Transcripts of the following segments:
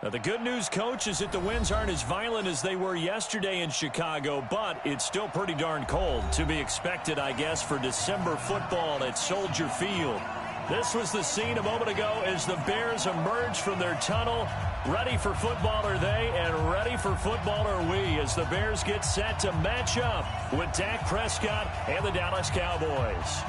Now, the good news, Coach, is that the winds aren't as violent as they were yesterday in Chicago, but it's still pretty darn cold. To be expected, I guess, for December football at Soldier Field. This was the scene a moment ago as the Bears emerged from their tunnel. Ready for football are they, and ready for football are we, as the Bears get set to match up with Dak Prescott and the Dallas Cowboys.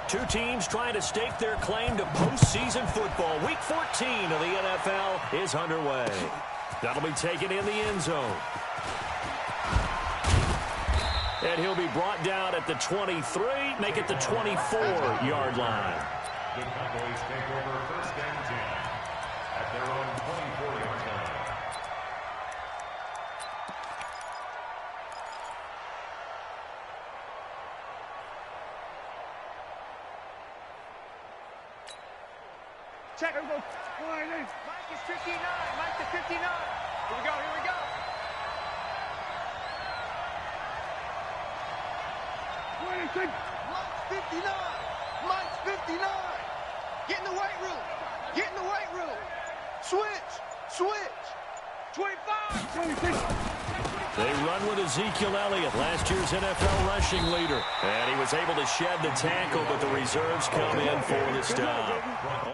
Two teams trying to stake their claim to postseason football. Week 14 of the NFL is underway. That'll be taken in the end zone. And he'll be brought down at the 23, make it the 24-yard line. The Cowboys take over first and 10 at their own 24-yard line. Check. Here we go. Mike is 59. Mike to 59. Here we go. Here we go. 26. Mike's 59. Mike's 59. Get in the weight room. Get in the weight room. Switch. Switch. 25. 26. They run with Ezekiel Elliott, last year's NFL rushing leader. And he was able to shed the tackle, but the reserves come in for the stop.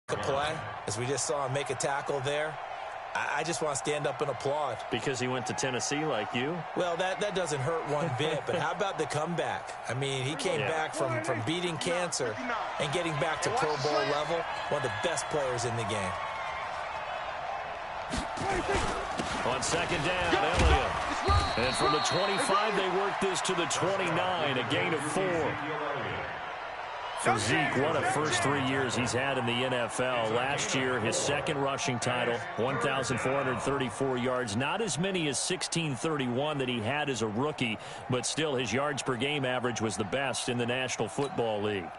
The play, as we just saw him make a tackle there, I just want to stand up and applaud. Because he went to Tennessee like you? Well, that doesn't hurt one bit, but how about the comeback? I mean, he came back from beating cancer and getting back to Pro Bowl level, one of the best players in the game. On second down, Elliott. And from the 25, they work this to the 29, a gain of 4. For Zeke, what a first 3 years he's had in the NFL. Last year, his second rushing title, 1,434 yards. Not as many as 1,631 that he had as a rookie, but still his yards per game average was the best in the National Football League.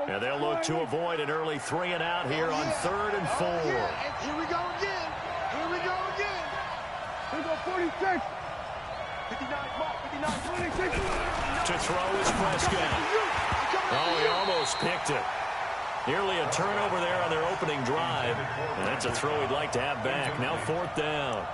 And they'll look to avoid an early 3 and out here on 3rd and 4. Here we go again. Here we go again. Here we go, 46. 59, 59, 26. To throw is Prescott. Oh, he almost picked it. Nearly a turnover there on their opening drive. And that's a throw he'd like to have back. Now 4th down.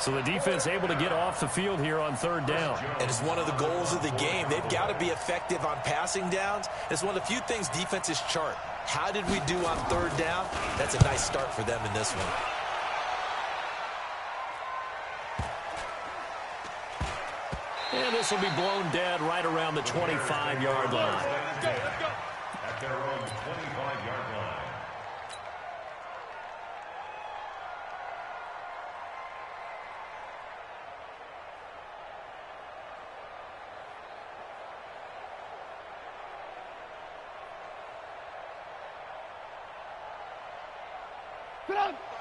So the defense able to get off the field here on 3rd down. And it's one of the goals of the game. They've got to be effective on passing downs. It's one of the few things defenses chart. How did we do on 3rd down? That's a nice start for them in this one. And this will be blown dead right around the 25-yard line. At their own 25-yard line.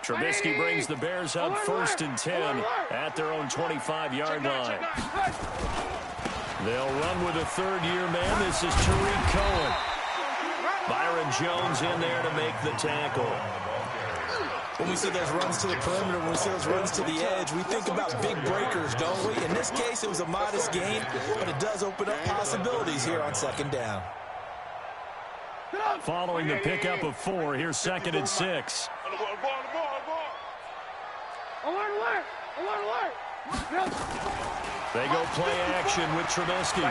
Trubisky brings the Bears up 1st and 10 at their own 25-yard line. They'll run with a 3rd-year man. This is Tariq Cohen. Byron Jones in there to make the tackle. When we see those runs to the perimeter, when we see those runs to the edge, we think about big breakers, don't we? In this case, it was a modest gain, but it does open up possibilities here on 2nd down. Following the pickup of 4, here's 2nd and 6. They go play action with Trubisky.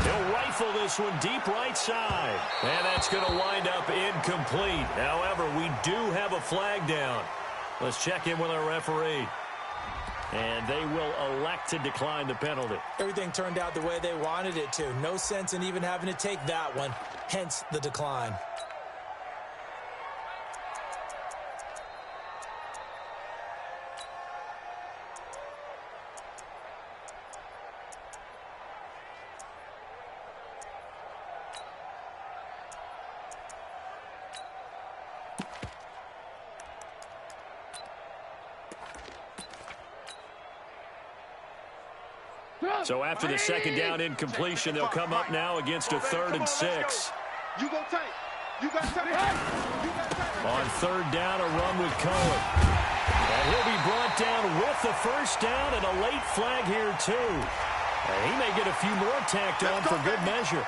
He'll rifle this one deep right side. And that's going to wind up incomplete. However, we do have a flag down. Let's check in with our referee. And they will elect to decline the penalty. Everything turned out the way they wanted it to. No sense in even having to take that one. Hence the decline. So after the 2nd down incompletion, they'll come up now against a 3rd and 6. You go take. On third down, a run with Cohen. And he'll be brought down with the first down and a late flag here, too. And he may get a few more tacked on for good measure.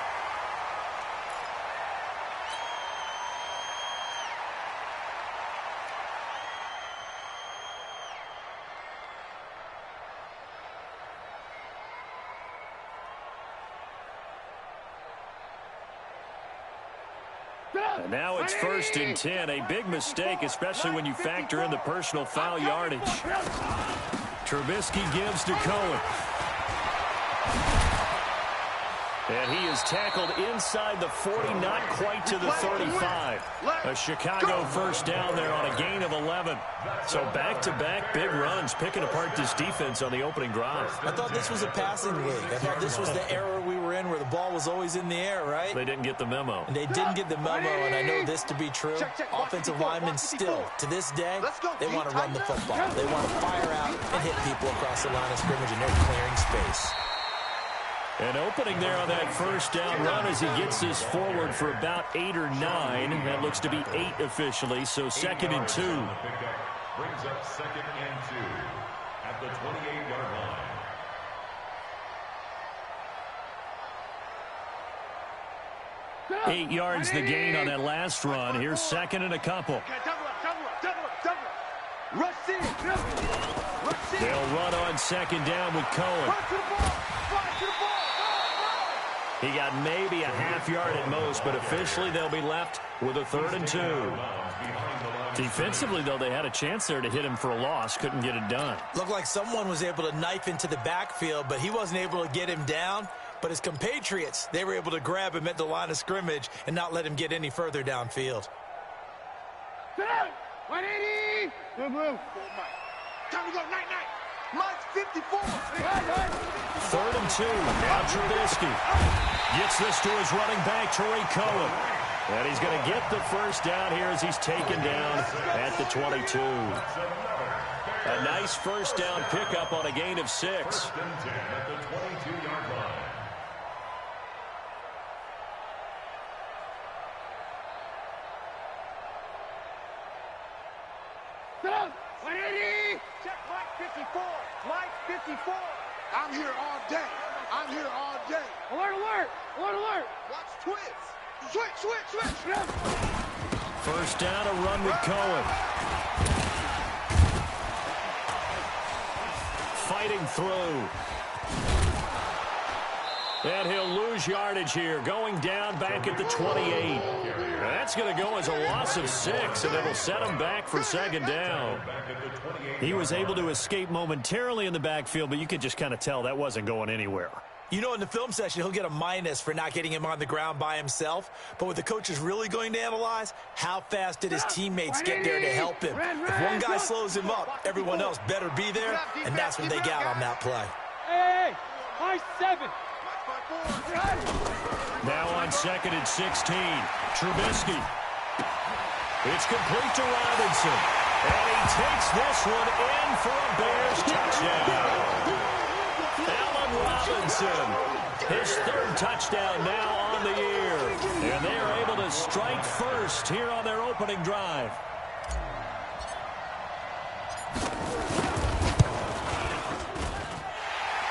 And now it's 1st and 10, a big mistake, especially when you factor in the personal foul yardage. Trubisky gives to Cohen. And he is tackled inside the 40, not quite to the 35. A Chicago first down there on a gain of 11. So back-to-back big runs, picking apart this defense on the opening drive. I thought this was a passing league. I thought this was the era we were in where the ball was always in the air, right? They didn't get the memo. And they didn't get the memo, and I know this to be true. Offensive linemen still, to this day, they want to run the football. They want to fire out and hit people across the line of scrimmage, and they're clearing space. An opening there on that first down run as he gets this forward for about 8 or 9. That looks to be 8 officially, so 2nd and 2. Brings up 2nd and 2 at the 28-yard line. 8 yards the gain on that last run. Here's 2nd and a couple. They'll run on 2nd down with Cohen. He got maybe a half yard at most, but officially they'll be left with a 3rd and 2. Defensively, though, they had a chance there to hit him for a loss. Couldn't get it done. Looked like someone was able to knife into the backfield, but he wasn't able to get him down. But his compatriots, they were able to grab him at the line of scrimmage and not let him get any further downfield. 180! Time to go, night-night. Mike's 54. 3rd and 2. Now Trubisky gets this to his running back, Tariq Cohen. And he's going to get the first down here as he's taken down at the 22. A nice first down pickup on a gain of 6. 1st and 10 at the 22-yard line. Check Mike 54. Mike 54. I'm here all day. I'm here all day. Alert, alert. Alert, alert. Watch twitch. Switch, switch, switch. First down, a run with Cohen. Fighting through. And he'll lose yardage here, going down back at the 28. That's going to go as a loss of 6, and it'll set him back for 2nd down. He was able to escape momentarily in the backfield, but you could just kind of tell that wasn't going anywhere. You know, in the film session, he'll get a minus for not getting him on the ground by himself. But what the coach is really going to analyze, how fast did his teammates get there to help him? If one guy slows him up, everyone else better be there, and that's what they got on that play. Hey, my 7. Now on 2nd and 16, Trubisky. It's complete to Robinson. And he takes this one in for a Bears touchdown. Allen Robinson, his 3rd touchdown now on the year. And they are able to strike first here on their opening drive.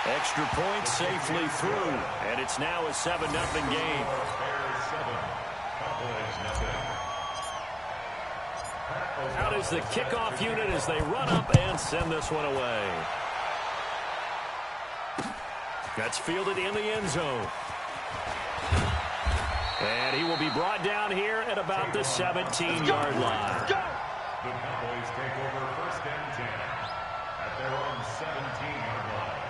Extra point safely through, and it's now a 7-0 game. Out is the kickoff unit as they run up and send this one away. That's fielded in the end zone. And he will be brought down here at about the 17-yard line. The Cowboys take over 1st and 10 at their own 17-yard line.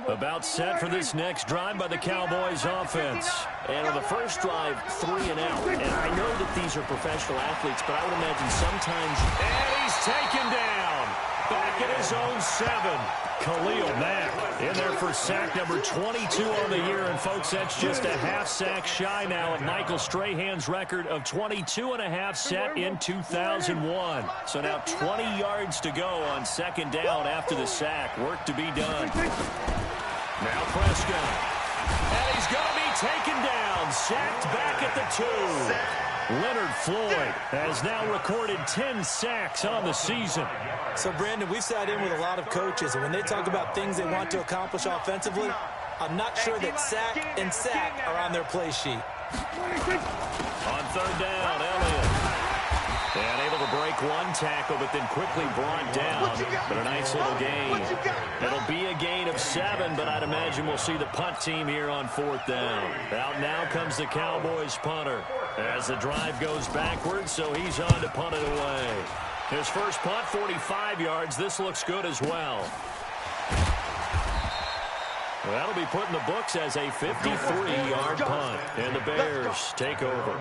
About set for this next drive by the Cowboys offense. And on the first drive, 3 and out. And I know that these are professional athletes, but I would imagine sometimes... And he's taken down. back at his own 7. Khalil Mack in there for sack number 22 on the year. And, folks, that's just a half sack shy now of Michael Strahan's record of 22.5 set in 2001. So now 20 yards to go on second down after the sack. Work to be done. Now Prescott. And he's going to be taken down. Sacked back at the 2. Leonard Floyd has now recorded 10 sacks on the season. So, Brandon, we've sat in with a lot of coaches, and when they talk about things they want to accomplish offensively, I'm not sure that sack and sack are on their play sheet. On third down, Elliott. And able to break one tackle, but then quickly brought down. But a nice little gain. It'll be a gain of 7, but I'd imagine we'll see the punt team here on fourth down. Out now comes the Cowboys punter as the drive goes backwards, so he's on to punt it away. His first punt, 45 yards. This looks good as well. That'll be put in the books as a 53-yard punt. And the Bears take over.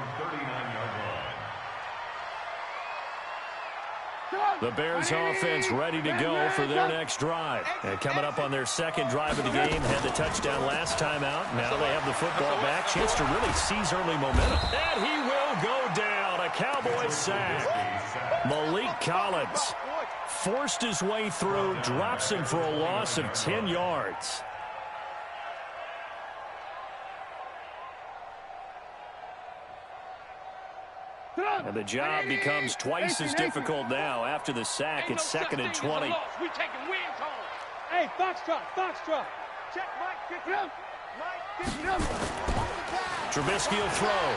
The Bears offense ready to go for their next drive. And coming up on their second drive of the game, had the touchdown last time out. Now they have the football back. Chance to really seize early momentum. And he will go down. A Cowboys sack. Malik Collins forced his way through, drops him for a loss of 10 yards. And the job becomes twice as difficult now. After the sack, it's 2nd and 20. We taking wins home. Hey, Foxtrot. Check Mike 50 up. Mike 50 up. Trubisky will throw.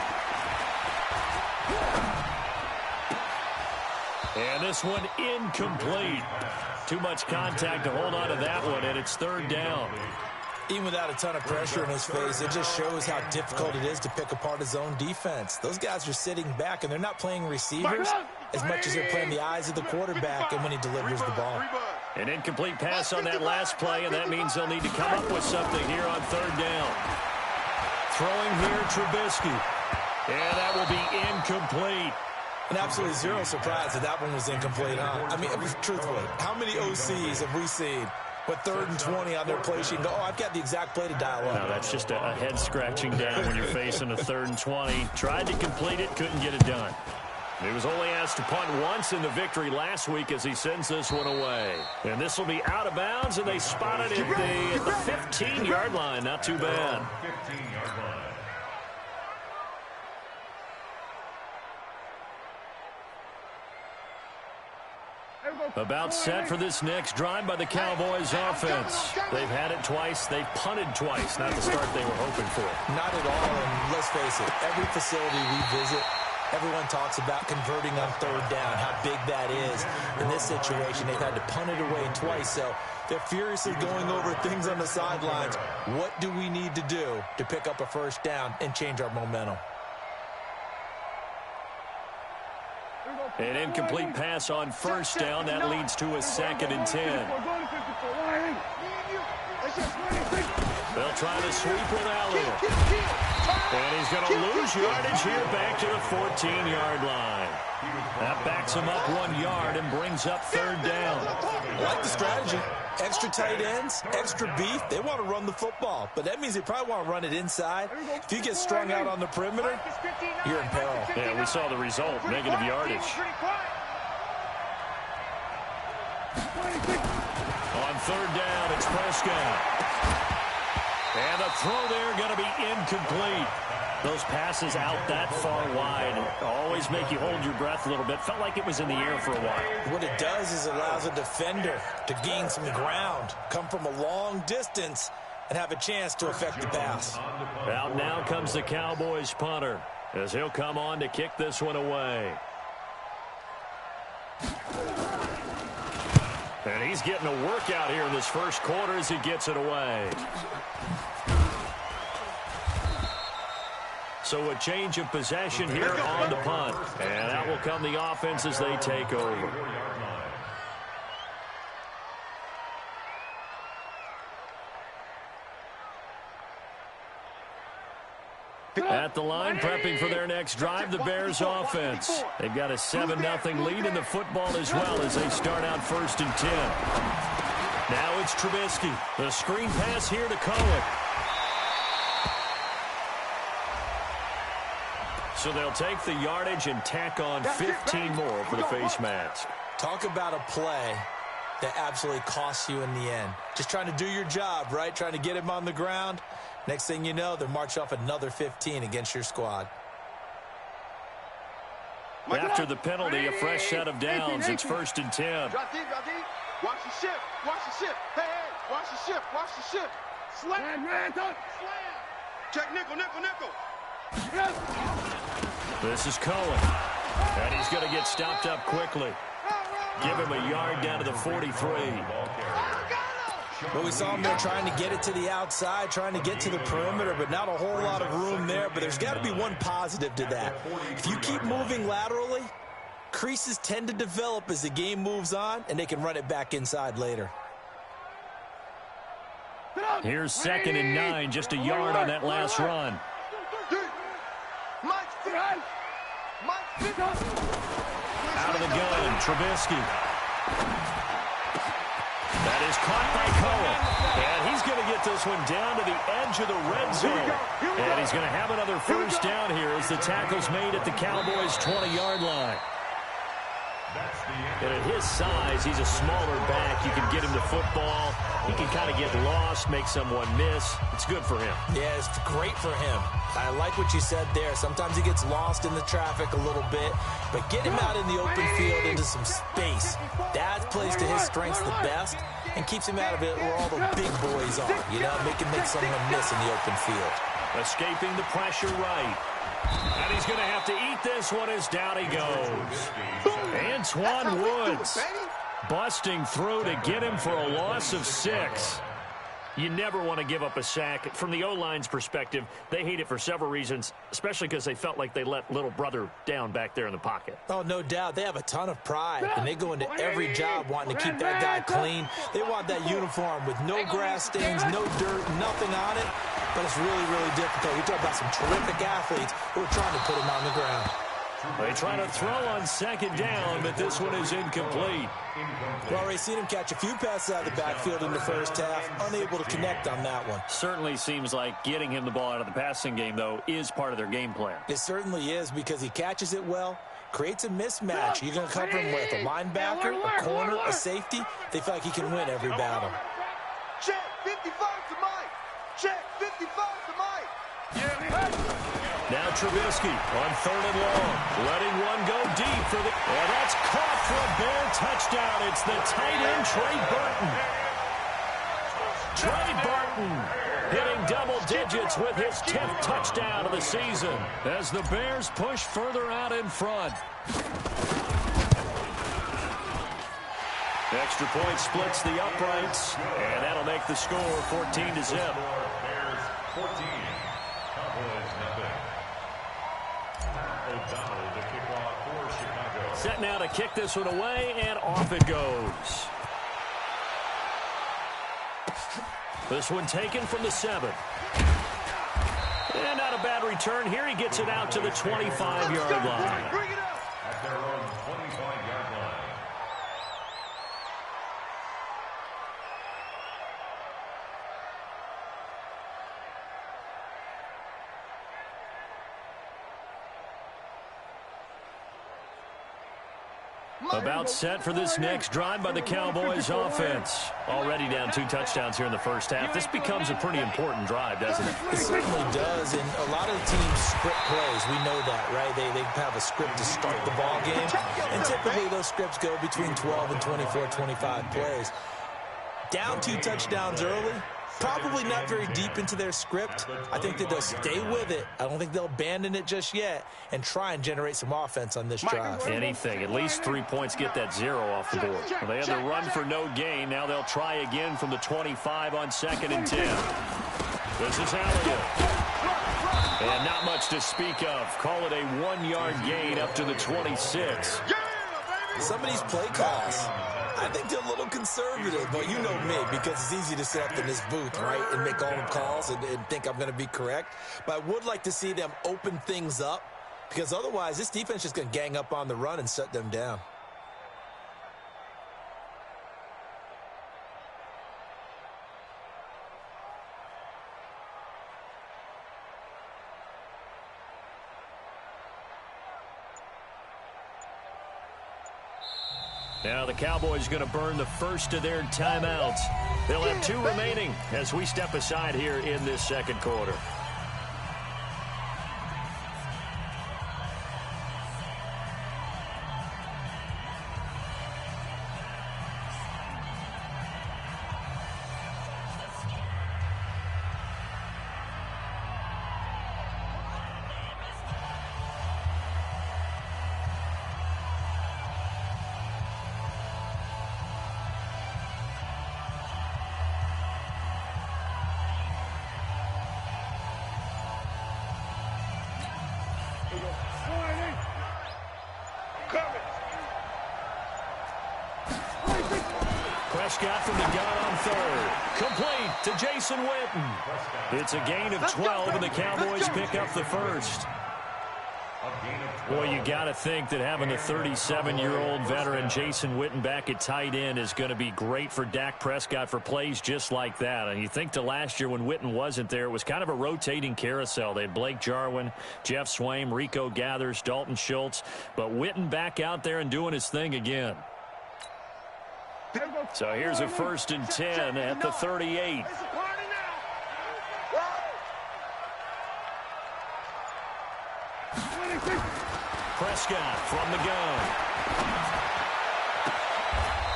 And this one incomplete. Too much contact to hold on to that one, and it's third down. Even without a ton of pressure in his face, it just shows how difficult it is to pick apart his own defense. Those guys are sitting back, and they're not playing receivers as much as they're playing the eyes of the quarterback and when he delivers the ball. An incomplete pass on that last play, and that means they'll need to come up with something here on third down. Throwing here, Trubisky. And that will be incomplete. And absolutely zero surprise that one was incomplete, huh? I mean, truthfully, how many OCs have we seen with 3rd and 20 on their play sheet and go, oh, I've got the exact play to dial up? No, that's just a head scratching down when you're facing a 3rd and 20. Tried to complete it, couldn't get it done. He was only asked to punt once in the victory last week as he sends this one away. And this will be out of bounds, and they spotted it at the 15-yard line. Not too bad. 15-yard line. About set for this next drive by the Cowboys offense. They've had it twice. They've punted twice. Not the start they were hoping for. Not at all, and let's face it, every facility we visit, everyone talks about converting on third down, how big that is. In this situation, they've had to punt it away twice, so they're furiously going over things on the sidelines. What do we need to do to pick up a first down and change our momentum? An incomplete pass on first down. That leads to a 2nd and 10. They'll try to sweep with Elliott. And he's going to lose yardage here back to the 14-yard line. That backs him up 1 yard and brings up third down. I like the strategy. Extra tight ends, extra beef. They want to run the football, but that means they probably want to run it inside. If you get strung out on the perimeter, you're in peril. Yeah, we saw the result, negative yardage. On third down, it's Prescott. And the throw there going to be incomplete. Those passes out that far wide always make you hold your breath a little bit. Felt like it was in the air for a while. What it does is it allows a defender to gain some ground, come from a long distance, and have a chance to affect the pass. Out now comes the Cowboys punter as he'll come on to kick this one away. And he's getting a workout here in this first quarter as he gets it away. So a change of possession here on the punt. And out will come the offense as they take over. At the line, prepping for their next drive, the Bears offense. They've got a 7-0 lead in the football as well as they start out 1st and 10. Now it's Trubisky. The screen pass here to Cohen. So they'll take the yardage and tack on 15 more for the face mask. Talk about a play that absolutely costs you in the end. Just trying to do your job, right? Trying to get him on the ground. Next thing you know, they're marching off another 15 against your squad. After the penalty, a fresh set of downs. It's 1st and 10. Drop deep, drop deep. Watch the shift, watch the shift. Hey, hey, watch the shift, watch the shift. Slam, slam. Check nickel, nickel, nickel. This is Cohen. And he's going to get stopped up quickly. Give him a yard down to the 43. Well, we saw him there trying to get it to the outside, trying to get to the perimeter, but not a whole lot of room there. But there's got to be one positive to that. If you keep moving laterally, creases tend to develop as the game moves on, and they can run it back inside later. Here's 2nd and 9, just a yard on that last run. Out of the gun, Trubisky. That is caught by Cohen. And he's going to get this one down to the edge of the red zone. And he's going to have another first down here as the tackle's made at the Cowboys' 20-yard line. And at his size, he's a smaller back. You can get him the football. He can kind of get lost, make someone miss. It's good for him. Yeah, it's great for him. I like what you said there. Sometimes he gets lost in the traffic a little bit, but get him out in the open field into some space. That plays to his strengths the best and keeps him out of it where all the big boys are, you know, make someone miss in the open field. Escaping the pressure right. And he's going to have to eat this one as down he goes. Antoine Woods busting through to get him for a loss of 6. You never want to give up a sack. From the O-line's perspective, they hate it for several reasons, especially because they felt like they let little brother down back there in the pocket. Oh, no doubt. They have a ton of pride, and they go into every job wanting to keep that guy clean. They want that uniform with no grass stains, no dirt, nothing on it. But it's really, really difficult. You're talking about some terrific athletes who are trying to put him on the ground. They try to throw on 2nd down, but this one is incomplete. Well, already seen him catch a few passes out of the backfield in the first half, unable to connect on that one. Certainly seems like getting him the ball out of the passing game, though, is part of their game plan. It certainly is because he catches it well, creates a mismatch. You're going to cover him with a linebacker, a corner, a safety. They feel like he can win every battle. Check 55 to Mike. Check 55 to Mike. Now Trubisky on 3rd and long, letting one go deep for the... And that's caught for a Bear touchdown. It's the tight end, Trey Burton. Trey Burton hitting double digits with his 10th touchdown of the season as the Bears push further out in front. Extra point splits the uprights, and that'll make the score 14-0. Bears 14, Cowboys nothing. O'Donnell to kick off for Chicago. Set now to kick this one away, and off it goes. This one taken from the 7. And not a bad return here. He gets it out to the 25-yard line. Bring it up. At their own 25-yard line. About set for this next drive by the Cowboys offense. Already down 2 touchdowns here in the first half. This becomes a pretty important drive, doesn't it? It certainly does, and a lot of the teams script plays. We know that, right? They have a script to start the ball game, and typically those scripts go between 12 and 24, 25 plays. Down 2 touchdowns early, probably not very deep into their script. I think that they'll stay with it. I don't think they'll abandon it just yet and try and generate some offense on this drive. Anything. At least 3 points, get that 0 off the board. Well, they had the run for no gain. Now they'll try again from the 25 on 2nd and 10. This is Elliott. And not much to speak of. Call it a 1-yard gain up to the 26. Yeah, baby! Some of these play calls, I think they're a little conservative, but you know me, because it's easy to sit up in this booth, right, and make all the calls and think I'm going to be correct. But I would like to see them open things up, because otherwise this defense is just going to gang up on the run and shut them down. Now the Cowboys going to burn the first of their timeouts. They'll have 2 remaining as we step aside here in this second quarter. Prescott from the gun on third. Complete to Jason Witten. It's a gain of 12, and the Cowboys pick up the first. Boy, you got to think that having the 37-year-old veteran Jason Witten back at tight end is going to be great for Dak Prescott for plays just like that. And you think to last year when Witten wasn't there, it was kind of a rotating carousel. They had Blake Jarwin, Jeff Swaim, Rico Gathers, Dalton Schultz. But Witten back out there and doing his thing again. So here's a 1st and 10 at the 38. Prescott from the gun.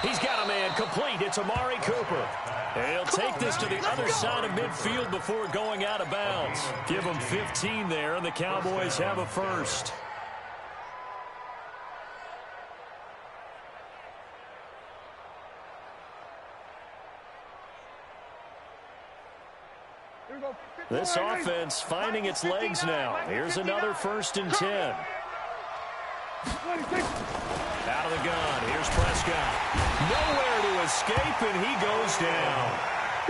He's got a man complete. It's Amari Cooper. And he'll take this to the other side of midfield before going out of bounds. Give him 15 there, and the Cowboys have a first. This offense finding its legs now. Here's another 1st and 10. Out of the gun. Here's Prescott. Nowhere to escape, and he goes down.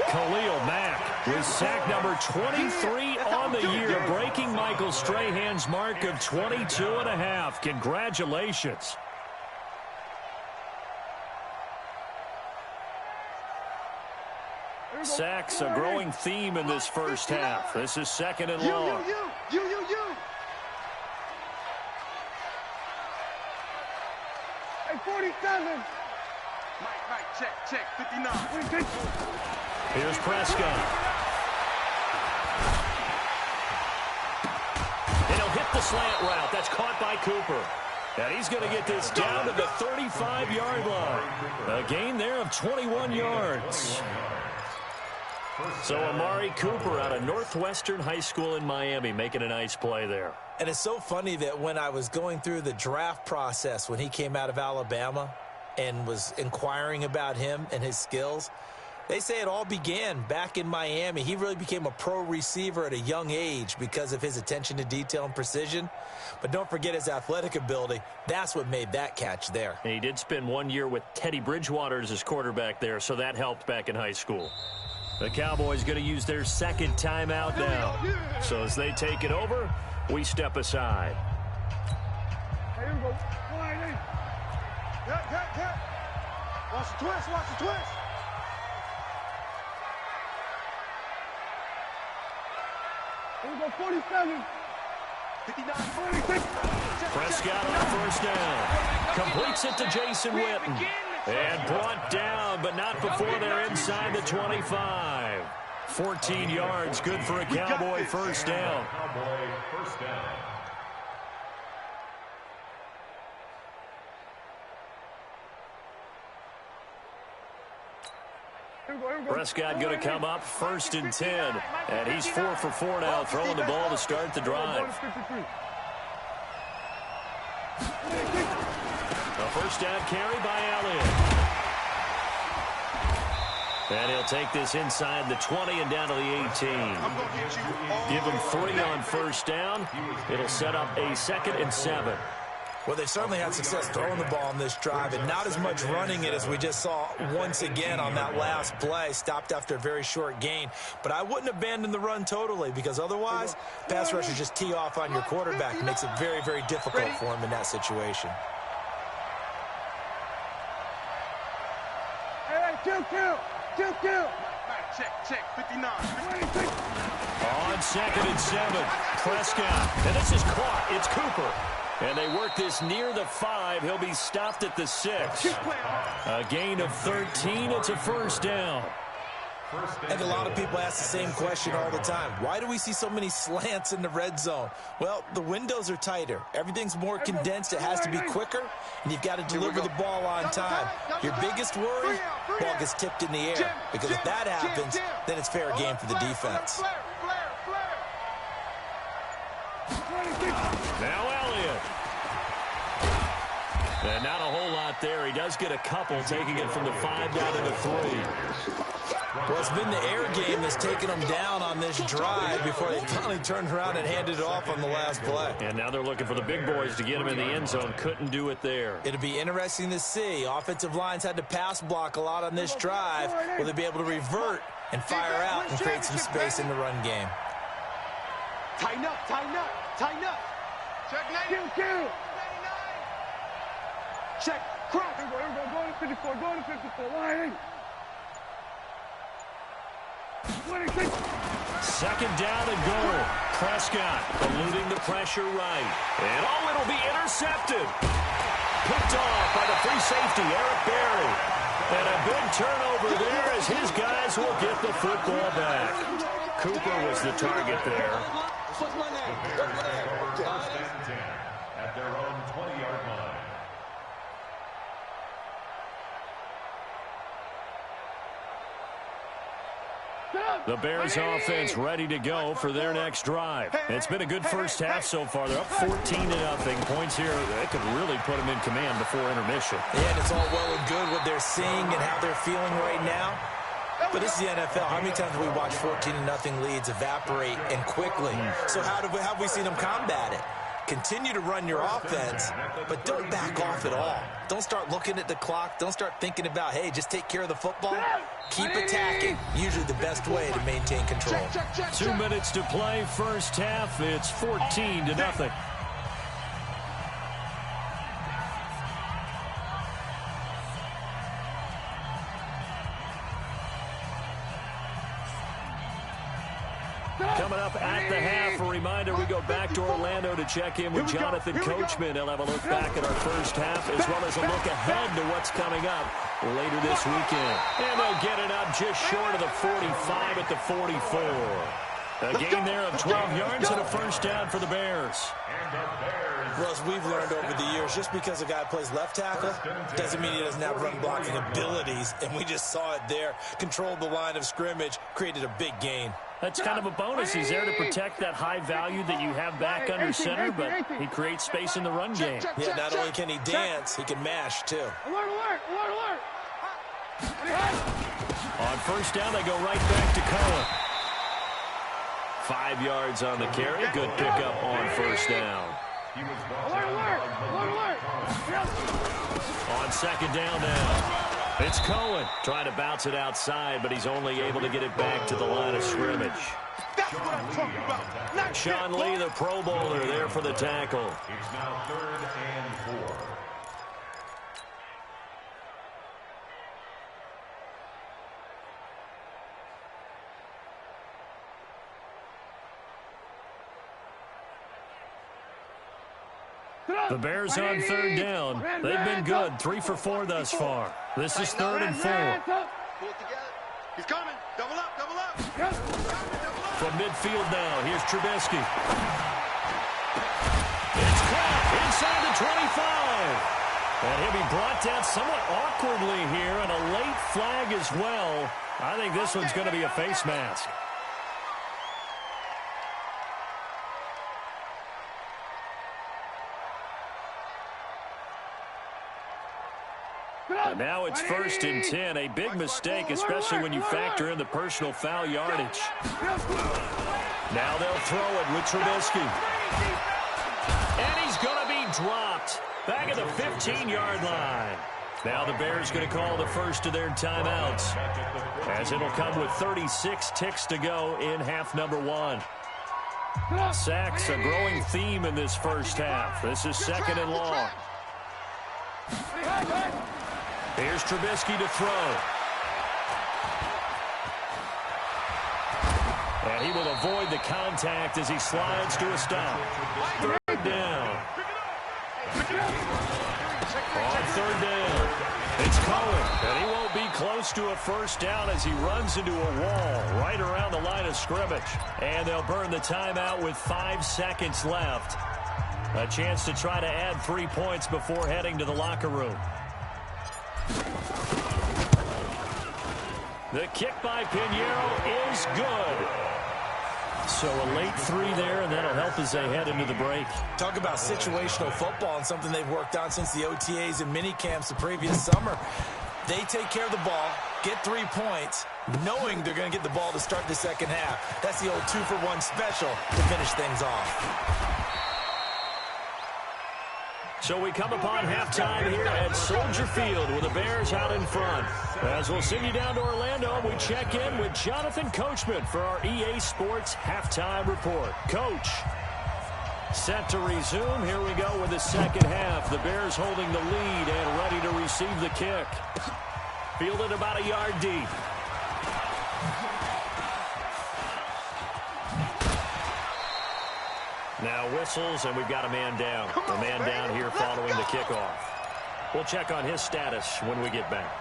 Khalil Mack with sack number 23 on the year, breaking Michael Strahan's mark of 22.5. Congratulations. Sacks a growing theme in this first half. This is 2nd and long. You. Hey, 47. Mike, check, 59. Here's Prescott. And he'll hit the slant route. That's caught by Cooper. And he's going to get this down to the 35-yard line. A gain there of 21 yards. So Amari Cooper out of Northwestern High School in Miami making a nice play there. And it's so funny that when I was going through the draft process when he came out of Alabama and was inquiring about him and his skills, they say it all began back in Miami. He really became a pro receiver at a young age because of his attention to detail and precision. But don't forget his athletic ability. That's what made that catch there. And he did spend 1 year with Teddy Bridgewater as his quarterback there, so that helped back in high school. The Cowboys going to use their 2nd timeout now. So as they take it over, we step aside. Here we go. Watch the twist. Here we go, 47. 59, 46. Prescott on 1st down. Completes it to Jason Witten. And brought down, but not before they're inside the 25. 14 yards, good for a Cowboy 1st down. Prescott going to come up 1st and 10. And he's 4 for 4 now, throwing the ball to start the drive. A 1st down carry by Elliott. And he'll take this inside the 20 and down to the 18. Give him 3 on 1st down. It'll set up a 2nd and 7. Well, they certainly had success throwing the ball on this drive and not as much running it as we just saw once again on that last play. Stopped after a very short gain. But I wouldn't abandon the run totally because otherwise, pass rushers just tee off on your quarterback. It makes it very, very difficult for him in that situation. Hey, 2-2. Check, 59. On 2nd and 7, Prescott. And this is caught. It's Cooper. And they work this near the 5. He'll be stopped at the 6. A gain of 13. It's a first down. And a lot of people ask the same question all the time. Why do we see so many slants in the red zone? Well, the windows are tighter. Everything's more condensed. It has to be quicker, and you've got to deliver the ball on time. Your biggest worry, ball gets tipped in the air. Because if that happens, then it's fair game for the defense. Now Elliott. And not a whole lot there. He does get a couple, taking it from the 5 down to the 3. Well, it's been the air game that's taken them down on this drive before they finally turned around and handed it off on the last play. And now they're looking for the big boys to get him in the end zone. Couldn't do it there. It'll be interesting to see. Offensive lines had to pass block a lot on this drive. Will they be able to revert and fire out and create some space in the run game? Tighten up. Check 99. Check, crack. Here we go, going to 54, line. 26. 2nd down and goal. Prescott eluding the pressure right. And it'll be intercepted. Picked off by the free safety, Eric Berry. And a big turnover there as his guys will get the football back. Cooper was the target there. What's my name? First and 10 at their own 20-yard line. The Bears offense ready to go for their next drive. It's been a good first half so far. They're up 14-0. Points here, they could really put them in command before intermission. Yeah, and it's all well and good what they're seeing and how they're feeling right now. But this is the NFL. How many times have we watched 14-0 leads evaporate and quickly? So how have we seen them combat it? Continue to run your offense, but don't back off at all. Don't start looking at the clock. Don't start thinking about, hey, just take care of the football. Keep attacking. Usually the best way to maintain control. 2 minutes to play, first half. It's 14-0. Coming up at the half, a reminder, we go back to Orlando to check in with Jonathan Coachman. He'll have a look back at our first half as well as a look ahead to what's coming up later this weekend. And they'll get it up just short of the 45 at the 44. A gain there of 12 yards and a first down for the Bears. Well, as we've learned over the years, just because a guy plays left tackle doesn't mean he doesn't have run blocking abilities. And we just saw it there. Controlled the line of scrimmage, created a big gain. That's kind of a bonus. He's there to protect that high value that you have back under center, but he creates space in the run game. Yeah, not only can he dance, he can mash, too. Alert. On first down, they go right back to Cohen. 5 yards on the carry. Good pickup on first down. Alert. On 2nd down now. It's Cohen trying to bounce it outside, but he's only able to get it back to the line of scrimmage. That's what I'm talking about. Sean Lee, the Pro Bowler, there for the tackle. It's now 3rd and 4. The Bears on 3rd down. They've been good, 3 for 4 thus far. This is 3rd and 4. Pull it together. He's coming. Double up. From midfield now, here's Trubisky. It's caught inside the 25. And he'll be brought down somewhat awkwardly here, and a late flag as well. I think this one's going to be a face mask. And now it's 1st and 10. A big mistake, especially when you factor in the personal foul yardage. Now they'll throw it with Trubisky. And he's going to be dropped. Back at the 15-yard line. Now the Bears going to call the first of their timeouts, as it'll come with 36 ticks to go in half number one. Sacks, a growing theme in this first half. This is second and long. Here's Trubisky to throw. And he will avoid the contact as he slides to a stop. Third down. On third down, it's Cohen, and he won't be close to a first down as he runs into a wall right around the line of scrimmage. And they'll burn the timeout with 5 seconds left. A chance to try to add 3 points before heading to the locker room. The kick by Pinheiro is good. So a late 3 there, and that'll help as they head into the break. Talk about situational football and something they've worked on since the OTAs and mini camps the previous summer. They take care of the ball, get 3 points, knowing they're going to get the ball to start the second half. That's the old 2-for-1 special to finish things off. So we come upon halftime here at Soldier Field with the Bears out in front. As we'll send you down to Orlando, we check in with Jonathan Coachman for our EA Sports Halftime Report. Coach, set to resume. Here we go with the second half. The Bears holding the lead and ready to receive the kick. Fielded about a yard deep. Now whistles, and we've got a man down. A man down here following the kickoff. We'll check on his status when we get back.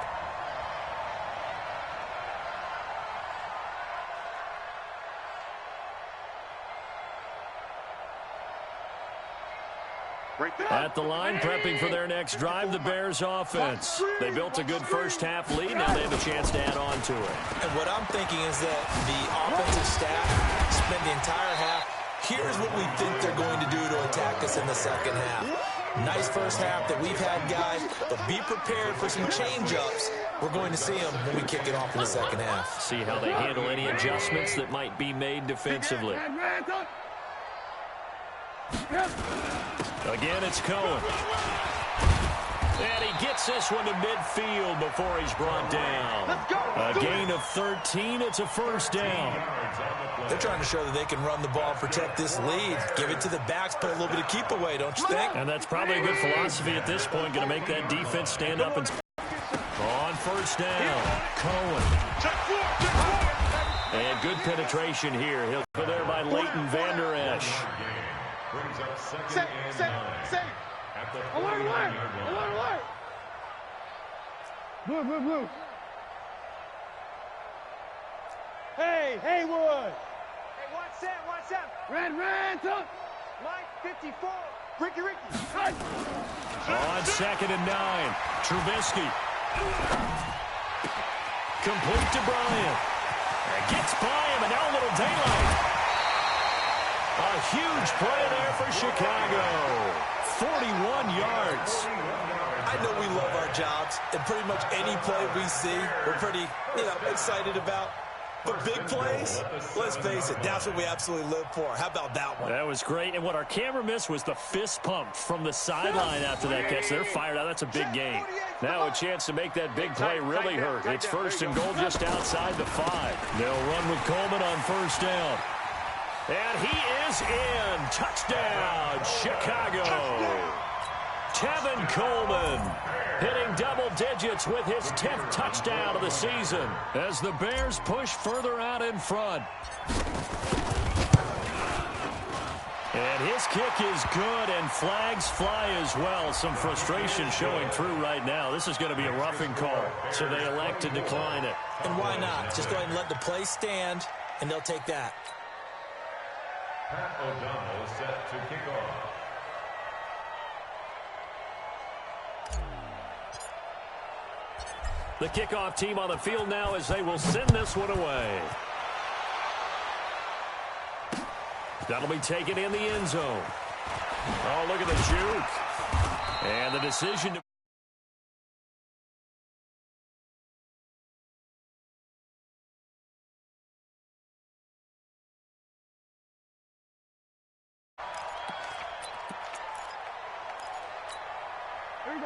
At the line, prepping for their next drive, the Bears offense. They built a good first-half lead. Now they have a chance to add on to it. And what I'm thinking is that the offensive staff spent the entire half. Here's what we think they're going to do to attack us in the second half. Nice first half that we've had, guys, but be prepared for some change-ups. We're going to see them when we kick it off in the second half. See how they handle any adjustments that might be made defensively. Again, it's Cohen. And he gets this one to midfield before he's brought down. A gain of 13. It's a first down. They're trying to show that they can run the ball and protect this lead. Give it to the backs, put a little bit of keep away, don't you think? And that's probably a good philosophy at this point. Going to make that defense stand up. And on first down, Cohen. And good penetration here. He'll go there by Leighton Vander Esch. Alert! Blue. Hey, Haywood! Hey, watch that! Red, up! Line 54, Ricky. On second and 9, Trubisky. Complete to Bryant. Gets by him, and now a little daylight. A huge play there for Chicago. 41 yards. I know we love our jobs, and pretty much any play we see, we're pretty, excited about. But big plays, let's face it, that's what we absolutely live for. How about that one? That was great, and what our camera missed was the fist pump from the sideline after that catch. They're fired out. That's a big gain. Now a chance to make that big play really hurt. It's first and goal just outside the 5. They'll run with Coleman on first down. And he is in. Touchdown, Chicago. Tevin Coleman hitting double digits with his 10th touchdown of the season as the Bears push further out in front. And his kick is good, and flags fly as well. Some frustration showing through right now. This is going to be a roughing call, so they elect to decline it. And why not? Just go ahead and let the play stand, and they'll take that. Pat O'Donnell set to kick off. The kickoff team on the field now as they will send this one away. That'll be taken in the end zone. Oh, look at the juke. And the decision to...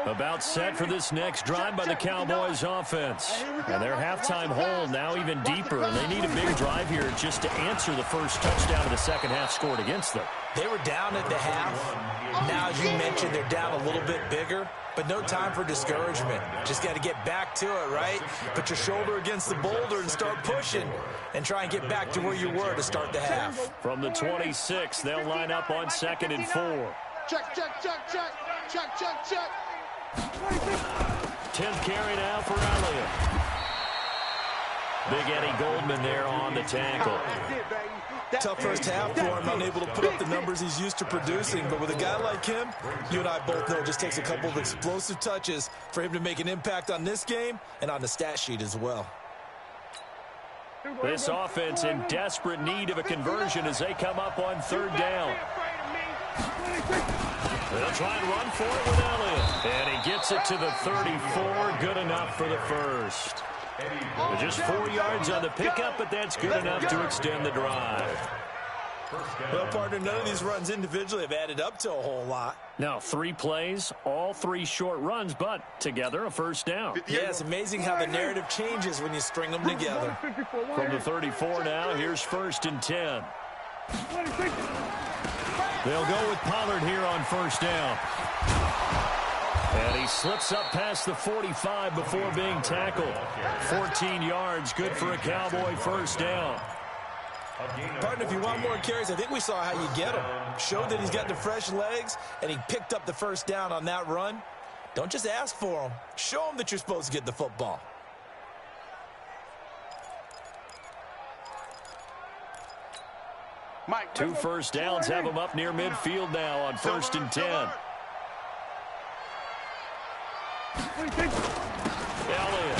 About set for this next drive by the Cowboys offense. And their halftime hole now even deeper, and they need a big drive here just to answer the first touchdown of the second half scored against them. They were down at the half. Now, as you mentioned, they're down a little bit bigger, but no time for discouragement. Just got to get back to it, right? Put your shoulder against the boulder and start pushing and try and get back to where you were to start the half. From the 26, they'll line up on 2nd and 4. Check, check, check, check. Check, check, check. 10th carry now for Elliott. Big Eddie Goldman there on the tackle. Tough first half for him, unable to put up the numbers he's used to producing. But with a guy like him, you and I both know it just takes a couple of explosive touches for him to make an impact on this game and on the stat sheet as well. This offense in desperate need of a conversion as they come up on 3rd down. They'll try and run for it with Elliott. And he gets it to the 34. Good enough for the first. Just 4 yards on the pickup, but that's good enough to extend the drive. Well, partner, none of these runs individually have added up to a whole lot. Now, 3 plays, all 3 short runs, but together a first down. Yeah, it's amazing how the narrative changes when you string them together. From the 34 now, here's 1st and 10. They'll go with Pollard here on 1st down. And he slips up past the 45 before being tackled. 14 yards, good for a Cowboy 1st down. Partner, if you want more carries, I think we saw how you get him. Showed that he's got the fresh legs, and he picked up the 1st down on that run. Don't just ask for him. Show him that you're supposed to get the football. Mike, 2 first downs have him up near midfield now on 1st and 10. Elliott.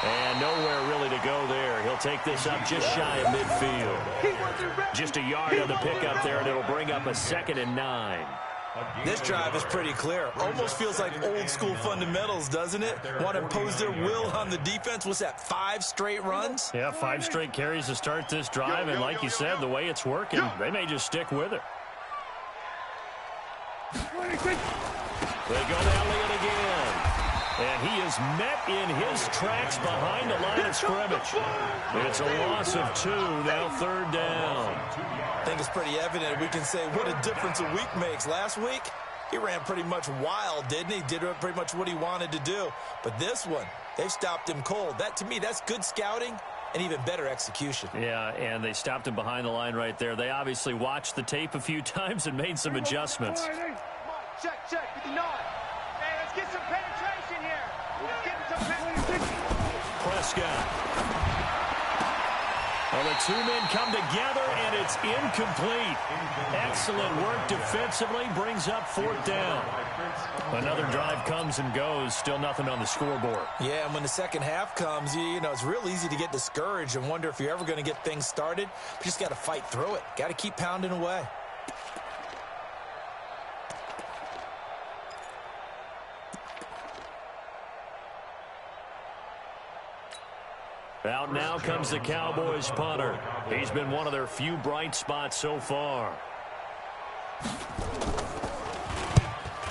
And nowhere really to go there. He'll take this up just shy of midfield. Just a yard on the pickup there, and it'll bring up a 2nd and 9. This drive is pretty clear. Almost feels like old school fundamentals, doesn't it? Want to impose their will on the defense. What's that, 5 straight runs? Yeah, 5 straight carries to start this drive, and like you said, the way it's working, they may just stick with it. They go to Elliott again. And he is met in his tracks behind the line of scrimmage. It's a loss of 2, now 3rd down. I think it's pretty evident. We can say what a difference a week makes. Last week, he ran pretty much wild, didn't he? Did pretty much what he wanted to do. But this one, they've stopped him cold. That, to me, that's good scouting and even better execution. Yeah, and they stopped him behind the line right there. They obviously watched the tape a few times and made some adjustments. check, 59. Hey, let's get some penetration here. Let's get some penetration. Prescott. Well, the 2 men come together, and it's incomplete. Excellent work defensively, brings up 4th down. Another drive comes and goes, still nothing on the scoreboard. Yeah, and when the second half comes, you know, it's real easy to get discouraged and wonder if you're ever going to get things started. You just got to fight through it. Got to keep pounding away. Out now comes the Cowboys punter. He's been one of their few bright spots so far.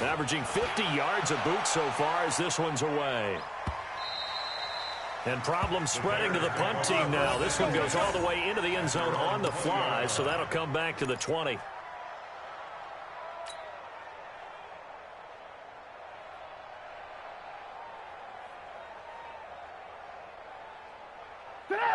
Averaging 50 yards a boot so far as this one's away. And problems spreading to the punt team now. This one goes all the way into the end zone on the fly, so that'll come back to the 20.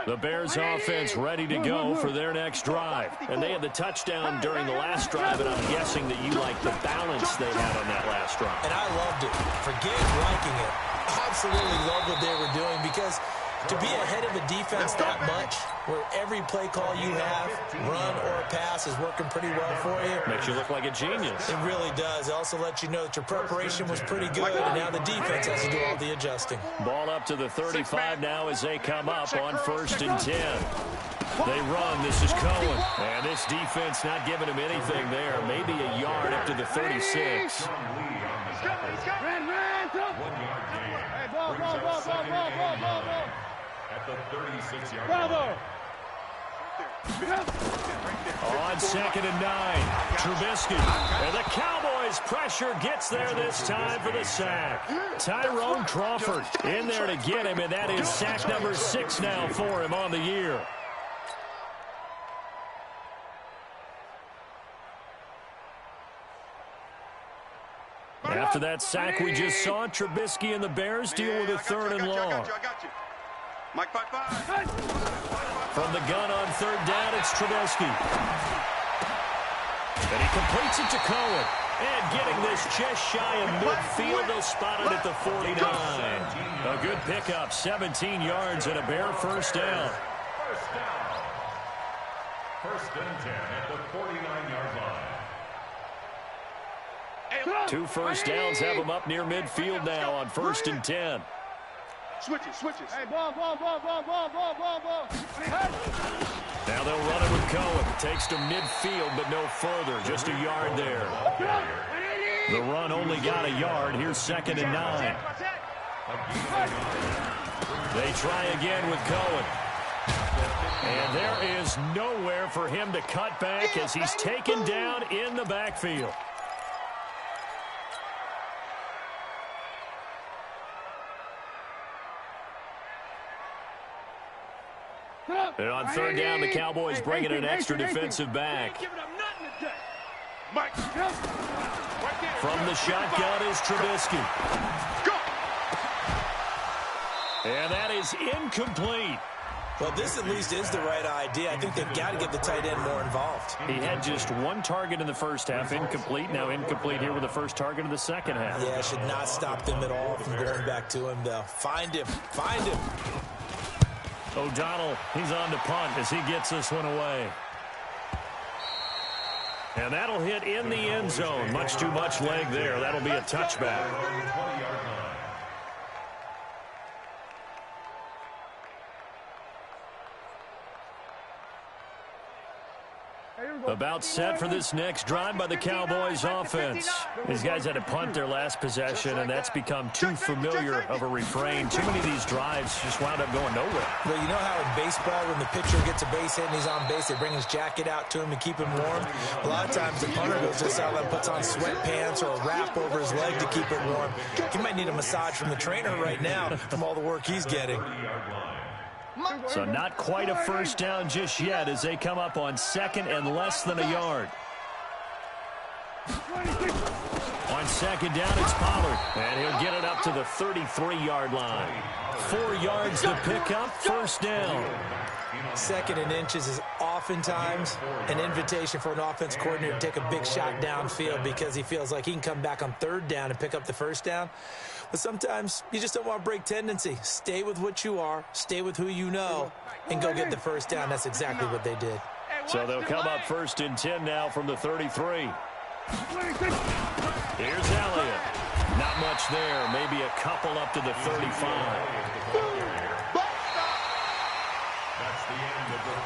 The Bears offense ready to go for their next drive. And they had the touchdown during the last drive, and I'm guessing that you like the balance they had on that last drive. And I loved it. Forget liking it. Absolutely love what they were doing, because to be ahead of a defense that much, where every play call you have, run or pass, is working pretty well for you. Makes you look like a genius. It really does. It also lets you know that your preparation was pretty good, and now the defense has to do all the adjusting. Ball up to the 35 now as they come up on 1st and 10. They run. This is Cohen. And this defense not giving him anything there. Maybe a yard up to the 36. At the 36-yard line. On 2nd and 9, Trubisky. And the Cowboys' pressure gets there this time for the sack. Tyrone Crawford in there to get him, and that is sack number 6 now for him on the year. After that sack we just saw, Trubisky and the Bears deal with a 3rd and long. Mike, 5-5. From the gun on 3rd down, it's Trubisky. And he completes it to Cohen. And getting this just shy of midfield, they'll spot it at the 49. A good pickup, 17 yards and a Bear first down. First and 10 at the 49-yard line. 2 first downs have them up near midfield now on 1st and 10. Switches. Hey, ball. Now they'll run it with Cohen. Takes to midfield, but no further. Just a yard there. The run only got a yard. Here's 2nd and 9. They try again with Cohen. And there is nowhere for him to cut back as he's taken down in the backfield. And on 3rd down, the Cowboys bring in an extra defensive back. From the shotgun is Trubisky. And that is incomplete. Well, this at least is the right idea. I think they've got to get the tight end more involved. He had just 1 target in the first half, incomplete. Now incomplete here with the first target of the second half. Yeah, should not stop them at all from going back to him, though. Find him. O'Donnell, he's on to punt as he gets this one away. And that'll hit in the end zone. Much too much leg there. That'll be a touchback. About set for this next drive by the Cowboys offense. These guys had to punt their last possession, and that's become too familiar of a refrain. Too many of these drives just wound up going nowhere. Well, you know how in baseball, when the pitcher gets a base hit and he's on base, they bring his jacket out to him to keep him warm? A lot of times the punter goes this out and puts on sweatpants or a wrap over his leg to keep it warm. He might need a massage from the trainer right now from all the work he's getting. So not quite a first down just yet as they come up on 2nd and less than a yard. On 2nd down, it's Pollard. And he'll get it up to the 33-yard line. 4 yards to pick up, first down. 2nd and inches is oftentimes an invitation for an offense coordinator to take a big shot downfield because he feels like he can come back on 3rd down and pick up the first down. But sometimes you just don't want to break tendency. Stay with what you are, stay with who you know, and go get the first down. That's exactly what they did. So they'll come up 1st and 10 now from the 33. Here's Elliott. Not much there. Maybe a couple up to the 35.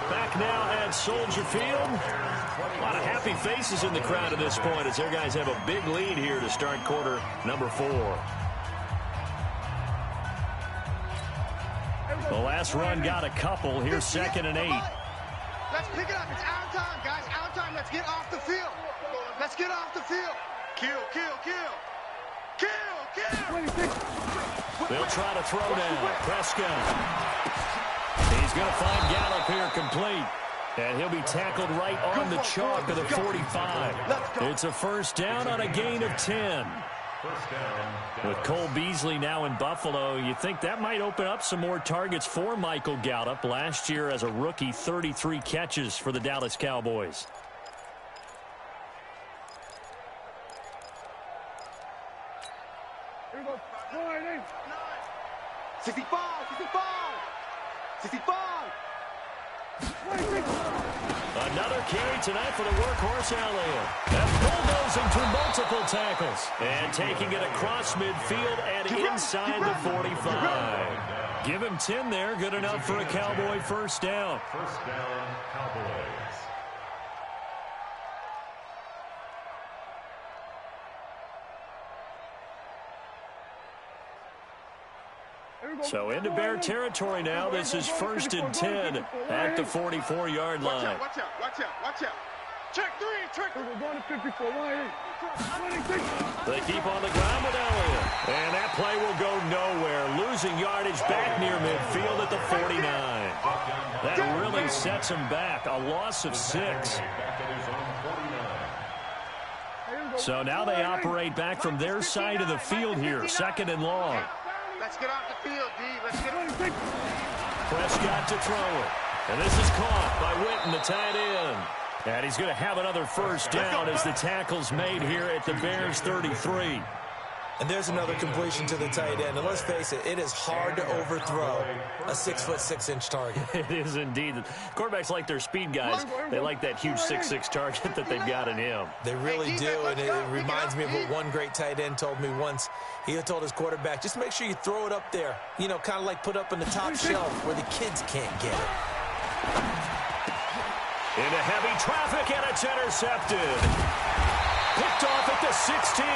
Back now at Soldier Field. A lot of happy faces in the crowd at this point as their guys have a big lead here to start quarter number 4. The last run got a couple. Here's 2nd and 8. Let's pick it up. It's our time, guys. Our time. Let's get off the field. Let's get off the field. Kill. They'll try to throw down. Prescott. He's going to find Gallup here complete. And he'll be tackled right on the chalk of the 45. It's a first down on a gain of 10. With Cole Beasley now in Buffalo, you think that might open up some more targets for Michael Gallup. Last year as a rookie, 33 catches for the Dallas Cowboys. Here we go. 65. Another carry tonight for the workhorse Elliott. That bulldozing through multiple tackles. And taking it across midfield and inside the 45. Give him 10 there. Good enough for a Cowboy first down. First down, Cowboys. So into Bear territory now. This is 1st and 10 at the 44-yard line. Watch out, watch out, watch out. Check 3, check. We're going to 54, 180. They keep on the ground with Elliott. And that play will go nowhere. Losing yardage back near midfield at the 49. That really sets him back. A loss of 6. So now they operate back from their side of the field here. 2nd and long. Let's get off the field, D. Let's get on. Prescott to throw it. And this is caught by Witten, the tight end. And he's going to have another first down as the tackle's made here at the Bears 33. And there's another completion to the tight end. And let's face it, it is hard to overthrow a 6'6" target. It is indeed. Quarterbacks like their speed guys. They like that huge 6'6" target that they've got in him. They really do, and it reminds me of what one great tight end told me once. He told his quarterback, just make sure you throw it up there. You know, kind of like put up in the top shelf where the kids can't get it. Into heavy traffic, and it's intercepted. Picked off at the 16.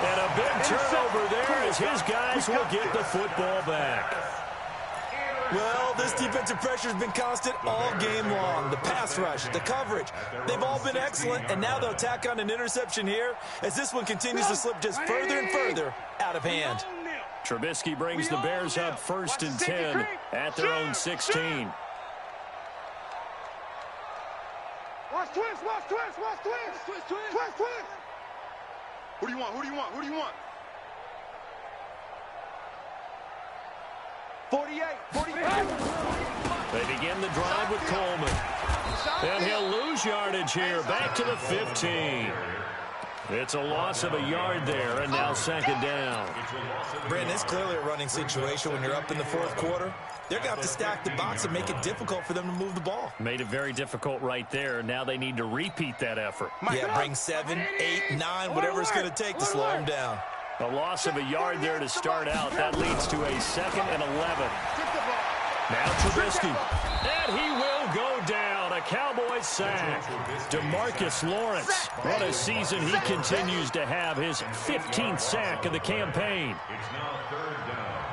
And a big turnover there as his guys will get the football back. Well, this defensive pressure has been constant all game long. The pass rush, the coverage, they've all been excellent, and now they'll tack on an interception here as this one continues to slip just further and further out of hand. Trubisky brings the Bears up 1st and 10 at their own 16. Watch twist, watch twist, watch twist. Twist, twist, twist, twist. Who do you want? Who do you want? Who do you want? 48, 48. They begin the drive with Coleman. And he'll lose yardage here. Back to the 15. It's a loss of a yard there, and now 2nd down. Brandon, it's clearly a running situation when you're up in the 4th quarter. They're going to have to stack the box and make it difficult for them to move the ball. Made it very difficult right there. Now they need to repeat that effort. Yeah, bring 7, 8, 9, whatever it's going to take to slow them down. A loss of a yard there to start out. That leads to a 2nd and 11. Now Trubisky. And he will go down. A Cowboys sack. DeMarcus Lawrence. What a season he continues to have. His 15th sack of the campaign. It's now 3rd down.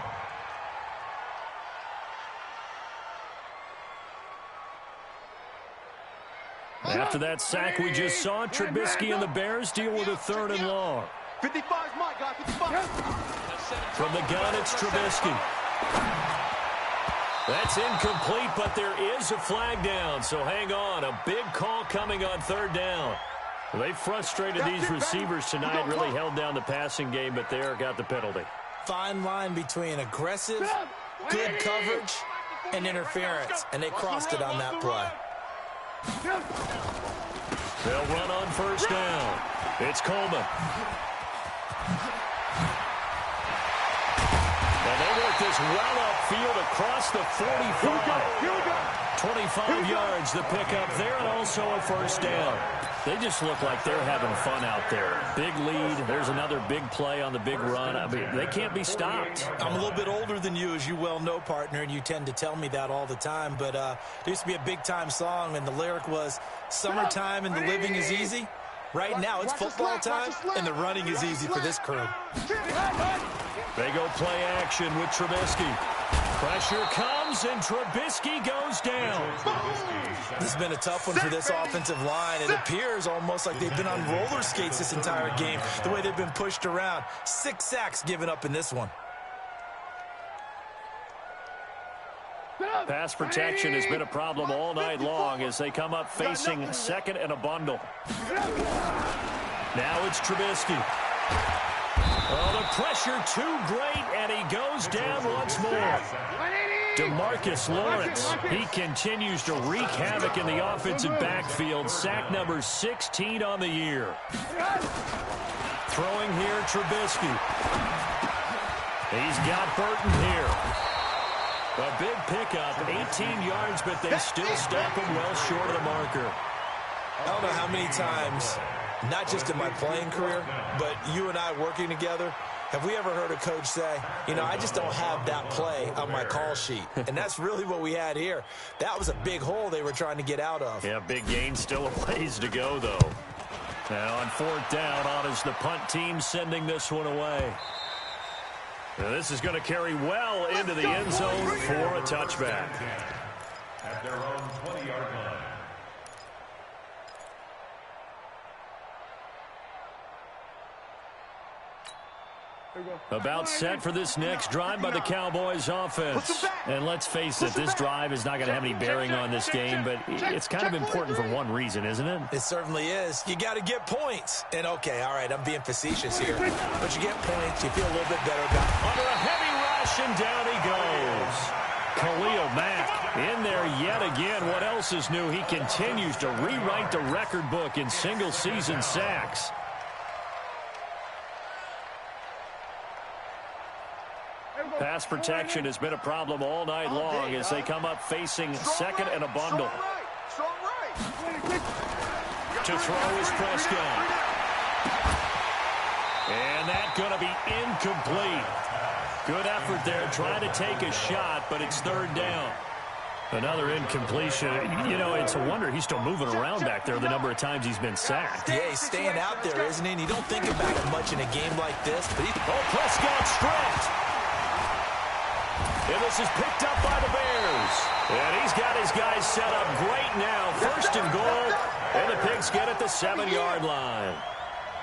After that sack we just saw, Trubisky and the Bears deal with a 3rd and long. 55 is my guy, 55. From the gun, it's Trubisky. That's incomplete, but there is a flag down, so hang on. A big call coming on 3rd down. They frustrated these receivers tonight, really held down the passing game, but there got the penalty. Fine line between aggressive, good coverage, and interference, and they crossed it on that play. They'll run on 1st down. It's Coleman. And they work this well upfield across the 45. 25 yards the pickup there, and also a 1st down. They just look like they're having fun out there. Big lead. There's another big play on the big run. I mean, they can't be stopped. I'm a little bit older than you, as you well know, partner, and you tend to tell me that all the time. But there used to be a big-time song, and the lyric was, "Summertime and the living is easy." Right now, it's football time, and the running is easy for this crew. They go play action with Trubisky. Pressure comes, and Trubisky goes down. This has been a tough one for this offensive line. It appears almost like they've been on roller skates this entire game, the way they've been pushed around. 6 sacks given up in this one. Pass protection has been a problem all night long as they come up facing 2nd and a bundle. Now it's Trubisky. Oh, the pressure too great, and he goes down once more. DeMarcus Lawrence, he continues to wreak havoc in the offensive backfield. Sack number 16 on the year. Throwing here, Trubisky. He's got Burton here. A big pickup, 18 yards, but they still stop him well short of the marker. I don't know how many times, not just in my playing career, but you and I working together, have we ever heard a coach say, you know, I just don't have that play on my call sheet. And that's really what we had here. That was a big hole they were trying to get out of. Yeah, big gain, still a ways to go, though. Now on 4th down, on is the punt team sending this one away. Now this is going to carry well into the end zone for a touchback. At their own 20-yard line. About set for this next drive by the Cowboys offense. And let's face it, this drive is not going to have any bearing on this game, but it's kind of important for one reason, isn't it? It certainly is. You got to get points. And, okay, all right, I'm being facetious here. But you get points, you feel a little bit better about it. Under a heavy rush, and down he goes. Khalil Mack in there yet again. What else is new? He continues to rewrite the record book in single-season sacks. Pass protection has been a problem all night long as they come up facing second and a bundle. To throw is Prescott. And that's going to be incomplete. Good effort there, trying to take a shot, but it's third down. Another incompletion. You know, it's a wonder he's still moving around back there the number of times he's been sacked. Yeah, he's staying out there, isn't he? And you don't think about it much in a game like this. But Prescott stripped. And this is picked up by the Bears. And he's got his guys set up great now. First and goal. And the Pigs get at the 7-yard line.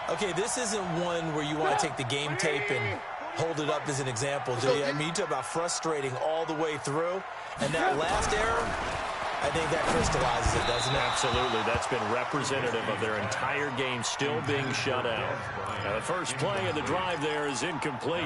Okay, this isn't one where you want to take the game tape and hold it up as an example, do you? I mean, you talk about frustrating all the way through. And that last error, I think that crystallizes it, doesn't it? Absolutely. That's been representative of their entire game still being shut out. Now, the first play of the drive there is incomplete.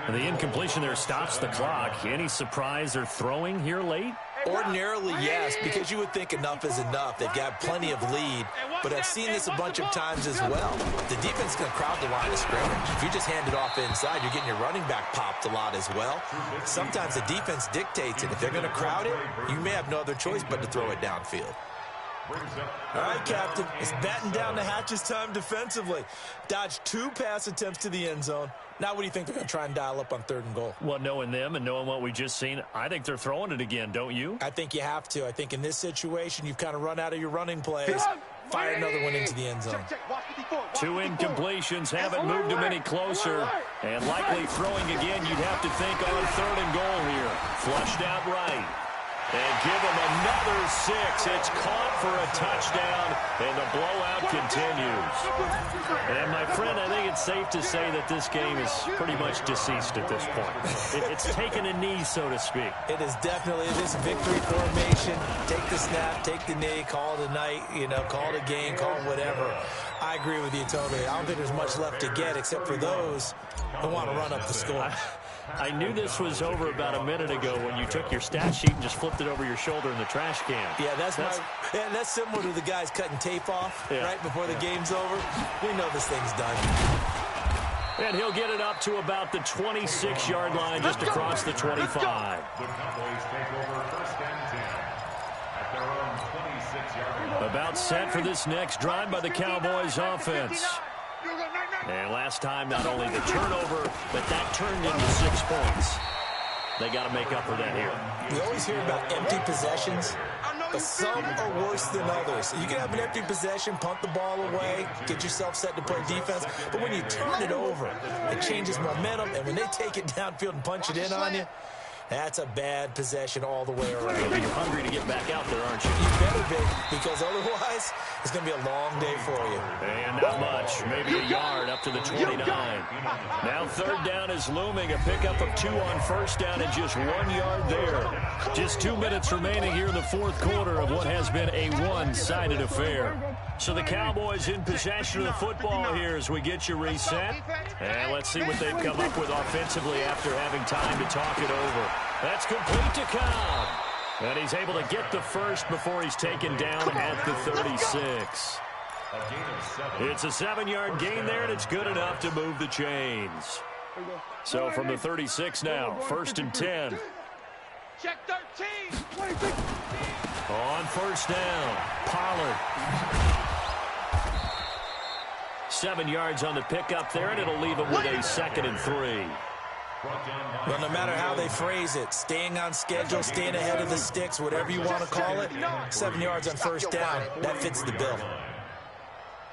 And the incompletion there stops the clock. Any surprise they're throwing here late? Ordinarily, yes, because you would think enough is enough. They've got plenty of lead, but I've seen this a bunch of times as well. The defense can crowd the line of scrimmage. If you just hand it off inside, you're getting your running back popped a lot as well. Sometimes the defense dictates it. If they're going to crowd it, you may have no other choice but to throw it downfield. All right, Captain, it's batten down the hatches time defensively. Dodged 2 pass attempts to the end zone. Now what do you think they're going to try and dial up on 3rd and goal? Well, knowing them and knowing what we just seen, I think they're throwing it again, don't you? I think you have to. I think in this situation, you've kind of run out of your running plays. Fire another one into the end zone. 2 incompletions haven't moved them any closer. And likely throwing again, you'd have to think on 3rd and goal here. Flushed out right. And give him another 6. It's caught for a touchdown, and the blowout continues. And, my friend, I think it's safe to say that this game is pretty much deceased at this point. It's taken a knee, so to speak. It is definitely this victory formation. Take the snap, take the knee, call it a night, call it a game, call it whatever. I agree with you totally. I don't think there's much left to get except for those who want to run up the score. I knew this was over about a minute ago when you took your stat sheet and just flipped it over your shoulder in the trash can. Yeah, that's similar to the guys cutting tape off right before the game's over. We know this thing's done. And he'll get it up to about the 26-yard line just across the 25. The Cowboys take over 1st and 10 at their own 26-yard line. About set for this next drive by the Cowboys offense. And last time, not only the turnover, but that turned into 6 points. They got to make up for that here. We always hear about empty possessions, but some are worse than others. You can have an empty possession, punt the ball away, get yourself set to play defense, but when you turn it over, it changes momentum, and when they take it downfield and punch it in on you, that's a bad possession all the way around. You're hungry to get back out there, aren't you? You better be, because otherwise, it's going to be a long day for you. And not much. Maybe a yard up to the 29. Now 3rd down is looming. A pickup of 2 on 1st down and just 1 yard there. Just 2 minutes remaining here in the 4th quarter of what has been a one-sided affair. So the Cowboys in possession of the football here as we get you reset. And let's see what they've come up with offensively after having time to talk it over. That's complete to Cobb. And he's able to get the first before he's taken down at the 36. It's a 7-yard gain there, and it's good enough to move the chains. So from the 36 now, 1st and 10. Check 13. On 1st down, Pollard. 7 yards on the pickup there, and it'll leave him with a 2nd and 3. Well, no matter how they phrase it, staying on schedule, staying ahead of the sticks, whatever you want to call it, 7 yards on 1st down, that fits the bill.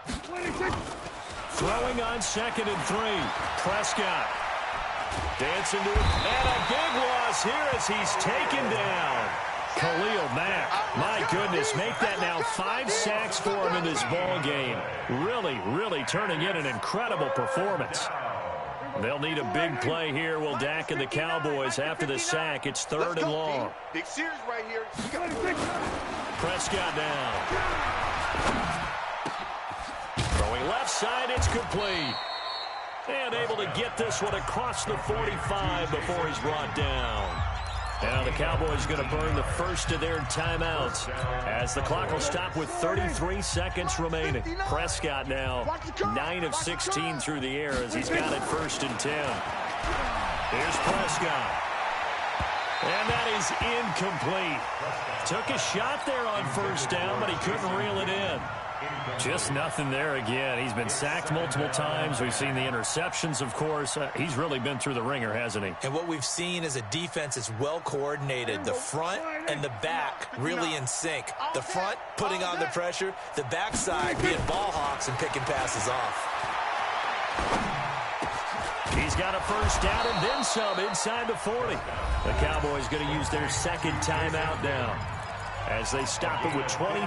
Throwing on 2nd and 3, Prescott. Dancing to it. And a big loss here as he's taken down. Khalil Mack, my goodness, make that now 5 sacks for him in this ball game. Really turning in an incredible performance. They'll need a big play here, will Dak and the Cowboys after the sack. It's 3rd and long. Big series right here. Prescott down. Throwing left side, it's complete. And able to get this one across the 45 before he's brought down. Now the Cowboys going to burn the first of their timeouts as the clock will stop with 33 seconds remaining. Prescott now 9 of 16 through the air as he's got it 1st and 10. Here's Prescott. And that is incomplete. Took a shot there on 1st down, but he couldn't reel it in. Just nothing there again. He's been sacked multiple times. We've seen the interceptions, of course. He's really been through the ringer, hasn't he? And what we've seen is a defense that's well coordinated. The front and the back really in sync. The front putting on the pressure. The backside being ball hawks and picking passes off. He's got a 1st down and then some inside the 40. The Cowboys going to use their 2nd timeout now as they stop it with 22